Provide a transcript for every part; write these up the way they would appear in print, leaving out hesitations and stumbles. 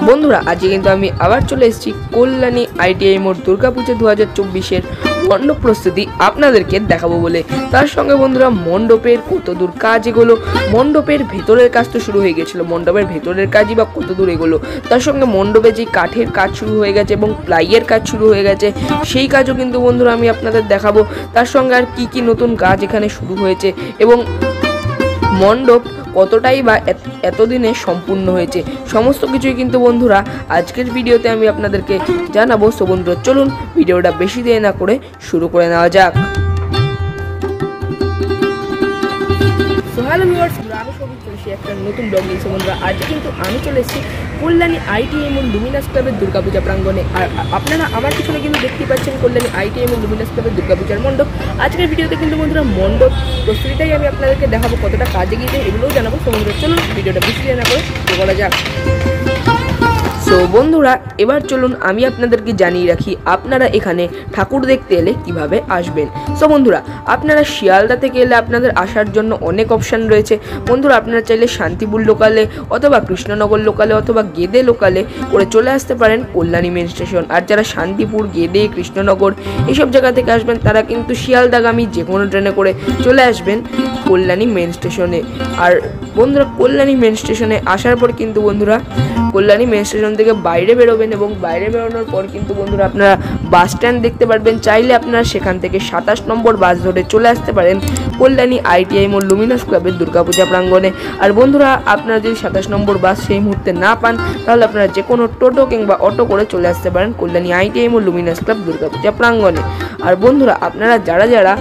বন্ধুরা আজকে কিন্তু আমি আবার চলে এসেছি কল্যাণী আইটিআই মোড় দুর্গাপুজো 2024-এর মণ্ডপ প্রস্তুতি আপনাদেরকে দেখাবো বলে। তার সঙ্গে বন্ধুরা মণ্ডপের কতদূর কাজ এগোলো, মণ্ডপের ভেতরের কাজ তো শুরু হয়ে গেছিলো, মণ্ডপের ভেতরের কাজই বা কতদূর এগোলো, তার সঙ্গে মণ্ডপে যে কাঠের কাজ শুরু হয়ে গেছে এবং প্লাইয়ের কাজ শুরু হয়ে গেছে সেই কাজও কিন্তু বন্ধুরা আমি আপনাদের দেখাবো। তার সঙ্গে আর কি কি নতুন কাজ এখানে শুরু হয়েছে এবং মণ্ডপ কতটাই বা এতদিনে সম্পূর্ণ হয়েছে, সমস্ত কিছুই কিন্তু বন্ধুরা আজকের ভিডিওতে আমি আপনাদেরকে জানাবো। সো বন্ধুরা চলুন ভিডিওটা বেশি দেরি না করে শুরু করে নেওয়া যাক। হ্যালো ভিউয়ার্স, আমি সবই চলেছি একটা নতুন ব্লগ নিয়ে। বন্ধুরা আজকে কিন্তু আমি চলে এসেছি কল্যাণী আইটিআই মোড় লুমিনাস ক্লাবের দুর্গাপূজা প্রাঙ্গণে। আর আপনারা আমার পিছনে কিন্তু দেখতে পাচ্ছেন কল্যাণী আইটিআই মোড় লুমিনাস ক্লাবের দুর্গাপূজার মণ্ডপ। আজকের ভিডিওতে কিন্তু বন্ধুরা মণ্ডপ প্রস্তুতিটাই আমি আপনাদেরকে দেখাবো, কতটা কাজে গিয়েছে এগুলোও জানাবো। সো বন্ধুরা চলুন ভিডিওটা বেশি দেরি না করে শুরু করা যাক। সো বন্ধুরা এবার চলুন আমি আপনাদেরকে জানিয়ে রাখি আপনারা এখানে ঠাকুর দেখতে এলে কিভাবে আসবেন। সো বন্ধুরা আপনারা শিয়ালদা থেকে এলে আপনাদের আসার জন্য অনেক অপশান রয়েছে। বন্ধুরা আপনারা চাইলে শান্তিপুর লোকালে অথবা কৃষ্ণনগর লোকালে অথবা গেদে লোকালে করে চলে আসতে পারেন কল্যাণী মেন স্টেশন। আর যারা শান্তিপুর, গেদে, কৃষ্ণনগর এইসব জায়গা থেকে আসবেন তারা কিন্তু শিয়ালদাগামী যে কোনো ট্রেনে করে চলে আসবেন কল্যাণী মেন স্টেশনে। আর বন্ধুরা কল্যাণী মেন স্টেশনে আসার পর কিন্তু বন্ধুরা কল্যাণী মেন স্টেশন থেকে বাইরে বেরোবেন এবং বাইরে বেরোনোর পর কিন্তু বন্ধুরা আপনারা বাস স্ট্যান্ড দেখতে পারবেন। চাইলে আপনারা সেখান থেকে 27 নম্বর বাস ধরে চলে আসতে পারেন কল্যাণী আইটিআই মোড় লুমিনাস ক্লাবের দুর্গাপূজা প্রাঙ্গণে। আর বন্ধুরা আপনারা যদি 27 নম্বর বাস সেই মুহূর্তে না পান তাহলে আপনারা যে কোনো টোটো কিংবা অটো করে চলে আসতে পারেন কল্যাণী আইটিআই মোড় লুমিনাস ক্লাব দুর্গাপূজা প্রাঙ্গণে। আর বন্ধুরা আপনারা যারা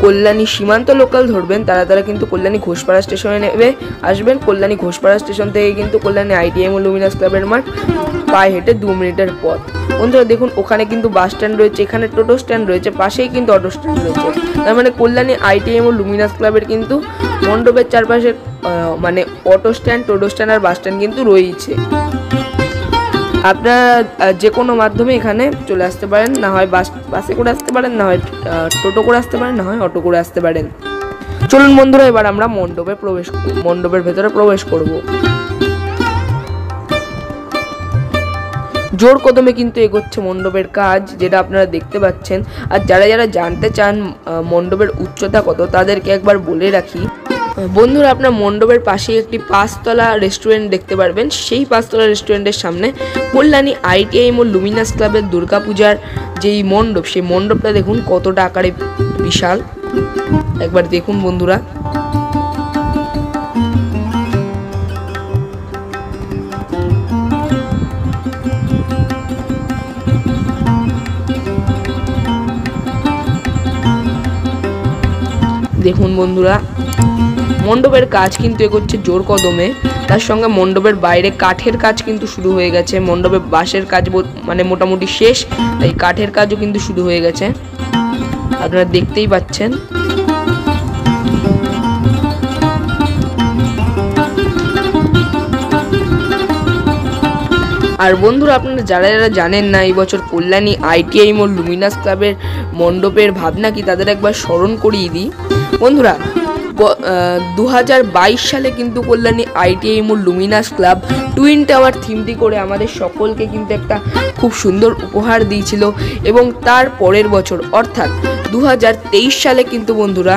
কল্যাণী সীমান্ত লোকাল ধরবেন তারা কিন্তু কল্যাণী ঘোষপাড়া স্টেশনে নেমে আসবেন। কল্যাণী ঘোষপাড়া স্টেশন থেকে কিন্তু কল্যাণী আইটিআই মোড় লুমিনাস ক্লাবের মাঠ পায়ে হেঁটে 2 মিনিটের পথ। বন্ধুরা দেখুন ওখানে কিন্তু বাস স্ট্যান্ড রয়েছে, এখানে টোটো স্ট্যান্ড রয়েছে, পাশেই কিন্তু অটো স্ট্যান্ড রয়েছে। তার মানে কল্যাণী আইটিআই মোড় লুমিনাস ক্লাবের কিন্তু মণ্ডপের চারপাশে মানে অটো স্ট্যান্ড, টোটো স্ট্যান্ড আর বাস স্ট্যান্ড কিন্তু রয়েছে। আপনারা যে কোনো মাধ্যমে এখানে চলে আসতে পারেন, না হয় বাসে করে আসতে পারেন, না হয় টোটো করে আসতে পারেন, না হয় অটো করে আসতে পারেন। চলুন বন্ধুরা এবার আমরা মণ্ডপের ভেতরে প্রবেশ করব। জোর কদমে কিন্তু এগোচ্ছে মণ্ডপের কাজ, যেটা আপনারা দেখতে পাচ্ছেন। আর যারা জানতে চান মণ্ডপের উচ্চতা কত তাদেরকে একবার বলে রাখি বন্ধুরা, আপনার মণ্ডপের পাশে একটি 5তলা রেস্টুরেন্ট দেখতে পারবেন। সেই 5তলা রেস্টুরেন্টের সামনে কল্যাণী আইটিআই মোড় লুমিনাস ক্লাবের দুর্গাপূজার যেই মণ্ডপ, সেই মণ্ডপটা দেখুন কতটা আকারে বিশাল, একবার দেখুন বন্ধুরা। দেখুন বন্ধুরা মণ্ডপের কাজ কিন্তু এগোচ্ছে জোর কদমে। তার সঙ্গে মণ্ডপের বাইরে কাঠের কাজ কিন্তু শুরু হয়ে গেছে। মণ্ডপে বাঁশের কাজ মানে মোটামুটি শেষ, তাই কাঠের কাজও কিন্তু শুরু হয়ে গেছে, আপনারা দেখতেই পাচ্ছেন। আর বন্ধুরা আপনারা যারা জানেন না এই বছর কল্যাণী আইটিআই মোড় লুমিনাস ক্লাবের মণ্ডপের ভাবনা কি তাদের একবার স্মরণ করিয়ে দিই। বন্ধুরা 2022 সালে কিন্তু কল্যাণী আইটিআই মোড় লুমিনাস ক্লাব টুইন টাওয়ার থিমটি করে আমাদের সকলকে কিন্তু একটা খুব সুন্দর উপহার দিয়েছিল। এবং তার পরের বছর অর্থাৎ 2023 সালে কিন্তু বন্ধুরা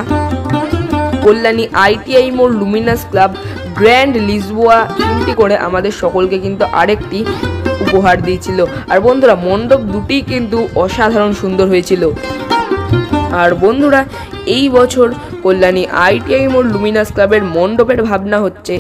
কল্যাণী আইটিআই মোড় লুমিনাস ক্লাব গ্র্যান্ড লিসবোয়া থিমটি করে আমাদের সকলকে কিন্তু আরেকটি উপহার দিয়েছিল। আর বন্ধুরা মণ্ডপ দুটি কিন্তু অসাধারণ সুন্দর হয়েছিল। আর বন্ধুরা এই বছর কল্যাণী আইটিআই মোড় লুমিনাস ক্লাবের মণ্ডপের ভাবনা হচ্ছে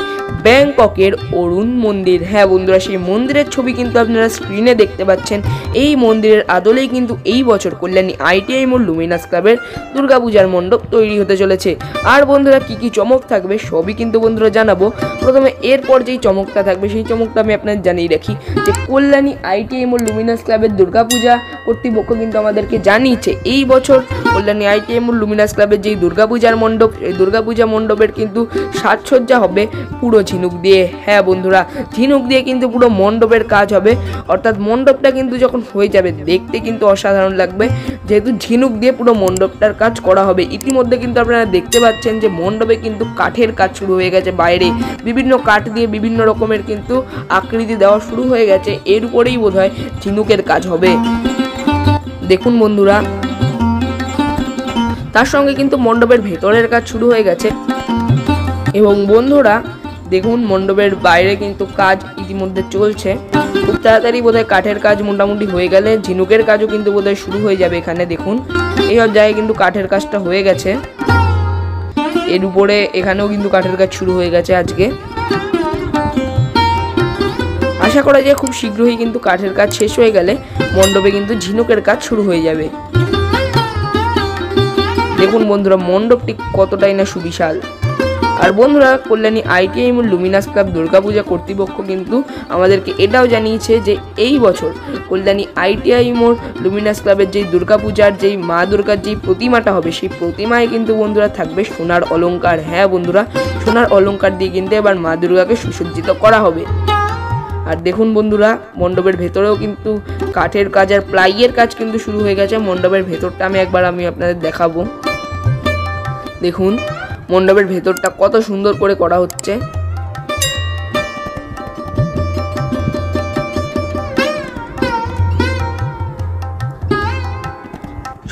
ব্যাংককের অরুণ মন্দির। হ্যাঁ বন্ধুরা সেই মন্দিরের ছবি কিন্তু আপনারা স্ক্রিনে দেখতে পাচ্ছেন। এই মন্দিরের আদলেই কিন্তু এই বছর কল্যাণী আইটিআই মোড় লুমিনাস ক্লাবের দুর্গাপূজার মণ্ডপ তৈরি হতে চলেছে। আর বন্ধুরা কি কি চমক থাকবে সবই কিন্তু বন্ধুরা জানাবো। প্রথমে এরপর যেই চমকটা থাকবে সেই চমকটা আমি আপনাদের জানিয়ে রাখি যে কল্যাণী আইটিআই মোড় লুমিনাস ক্লাবের দুর্গাপূজা কর্তৃপক্ষ কিন্তু আমাদেরকে জানিয়েছে এই বছর কল্যাণী আইটিআই মোড় লুমিনাস ক্লাবের যেই দুর্গাপূজার মণ্ডপ, এই দুর্গাপূজা মণ্ডপের কিন্তু সাজসজ্জা হবে পুরো ঝিনুক দিয়ে। হ্যাঁ বন্ধুরা, ঝিনুক দিয়ে কিন্তু পুরো মণ্ডপের কাজ হবে, অর্থাৎ মণ্ডপটা কিন্তু যখন হয়ে যাবে দেখতে কিন্তু অসাধারণ লাগবে, যেহেতু ঝিনুক দিয়ে পুরো মণ্ডপটার কাজ করা হবে। ইতিমধ্যে কিন্তু আপনারা দেখতে পাচ্ছেন যে মণ্ডপে কিন্তু কাঠের কাজ শুরু হয়ে গেছে, বাইরে বিভিন্ন কাঠ দিয়ে বিভিন্ন রকমের কিন্তু আকৃতি দেওয়া শুরু হয়ে গেছে, এর উপরেই বোধহয় ঝিনুকের কাজ হবে। দেখুন বন্ধুরা, তার সঙ্গে কিন্তু মণ্ডপের ভেতরের কাজ শুরু হয়ে গেছে। এবং বন্ধুরা দেখুন, মণ্ডপের বাইরে কিন্তু কাজ ইতিমধ্যে চলছে। খুব তাড়াতাড়ি বোধহয় কাঠের কাজ মোটামুটি হয়ে গেলে ঝিনুকের কাজও কিন্তু বোধহয় শুরু হয়ে যাবে। এখানে দেখুন, এইসব জায়গায় কিন্তু কাঠের কাজটা হয়ে গেছে, এর উপরে এখানেও কিন্তু কাঠের কাজ শুরু হয়ে গেছে আজকে। আশা করা যায় খুব শীঘ্রই কিন্তু কাঠের কাজ শেষ হয়ে গেলে মণ্ডপে কিন্তু ঝিনুকের কাজ শুরু হয়ে যাবে। দেখুন বন্ধুরা, মণ্ডপটি কতটাই না সুবিশাল। আর বন্ধুরা, কল্যাণী ITI মোড় লুমিনাস ক্লাব দুর্গাপূজা কর্তৃপক্ষ কিন্তু আমাদেরকে এটাও জানিয়েছে যে এই বছর কল্যাণী ITI মোড় লুমিনাস ক্লাবের যেই দুর্গাপূজার যেই মা দুর্গার যেই প্রতিমাটা হবে, সেই প্রতিমায় কিন্তু বন্ধুরা থাকবে সোনার অলংকার। হ্যাঁ বন্ধুরা, সোনার অলংকার দিয়ে কিন্তু এবার মা দুর্গাকে সুসজ্জিত করা হবে। আর দেখুন বন্ধুরা, মণ্ডপের ভেতরেও কিন্তু কাঠের কাজ আর প্লাইয়ের কাজ কিন্তু শুরু হয়ে গেছে। মণ্ডপের ভেতরটা আমি আপনাদের দেখাবো। দেখুন মণ্ডপের ভেতরটা কত সুন্দর করে করা হচ্ছে।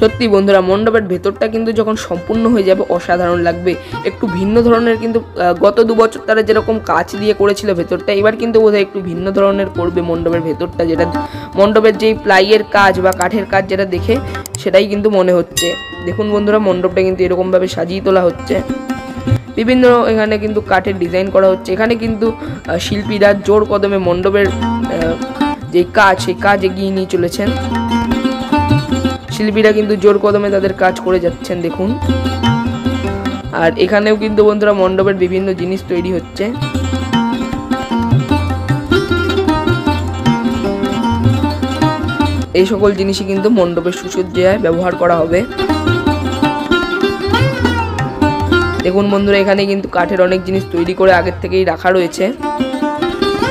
সত্যি বন্ধুরা, মণ্ডপের ভেতরটা কিন্তু যখন সম্পূর্ণ হয়ে যাবে অসাধারণ লাগবে। একটু ভিন্ন ধরনের কিন্তু গত 2 বছর তারা যেরকম কাচ দিয়ে করেছিল ভেতরটা, এবার কিন্তু বোধহয় একটু ভিন্ন ধরনের করবে মণ্ডপের ভেতরটা, যেটা মণ্ডপের যেই প্লাইয়ের কাজ বা কাঠের কাজ যেটা দেখে সেটাই কিন্তু মনে হচ্ছে। দেখুন বন্ধুরা, মণ্ডপটা কিন্তু এরকমভাবে সাজিয়ে তোলা হচ্ছে, বিভিন্ন এখানে কিন্তু কাঠের ডিজাইন করা হচ্ছে। এখানে কিন্তু শিল্পীরা জোর কদমে মণ্ডপের যে কাজ, সেই কাজ এগিয়ে নিয়ে চলেছেন। শিল্পীরা কিন্তু জোর কদমে তাদের কাজ করে যাচ্ছেন দেখুন। আর এখানেও কিন্তু বন্ধুরা মণ্ডপের বিভিন্ন জিনিস তৈরি হচ্ছে। এই সকল জিনিসই কিন্তু মণ্ডপের সুসজ্জায় ব্যবহার করা হবে। দেখুন বন্ধুরা, এখানে কিন্তু কাঠের অনেক জিনিস তৈরি করে আগের থেকেই রাখা রয়েছে।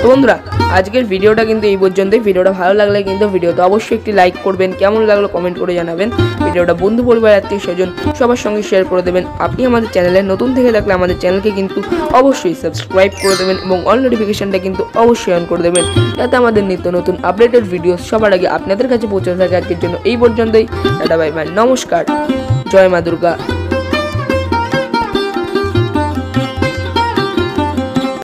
তো বন্ধুরা, আজকের ভিডিওটা কিন্তু এই পর্যন্তই। ভিডিওটা ভালো লাগলে কিন্তু ভিডিওতে অবশ্যই একটি লাইক করবেন, কেমন লাগলো কমেন্ট করে জানাবেন। ভিডিওটা বন্ধু পরিবার আত্মীয় স্বজন সবার সঙ্গে শেয়ার করে দেবেন। আপনি আমাদের চ্যানেলে নতুন থেকে থাকলে আমাদের চ্যানেলকে কিন্তু অবশ্যই সাবস্ক্রাইব করে দেবেন এবং অল নোটিফিকেশনটা কিন্তু অবশ্যই অন করে দেবেন, যাতে আমাদের নিত্য নতুন আপডেটেড ভিডিও সবার আগে আপনাদের কাছে পৌঁছে থাকে। আজকের জন্য এই পর্যন্তই। টাটা, বাই বাই, নমস্কার, জয় মা দুর্গা।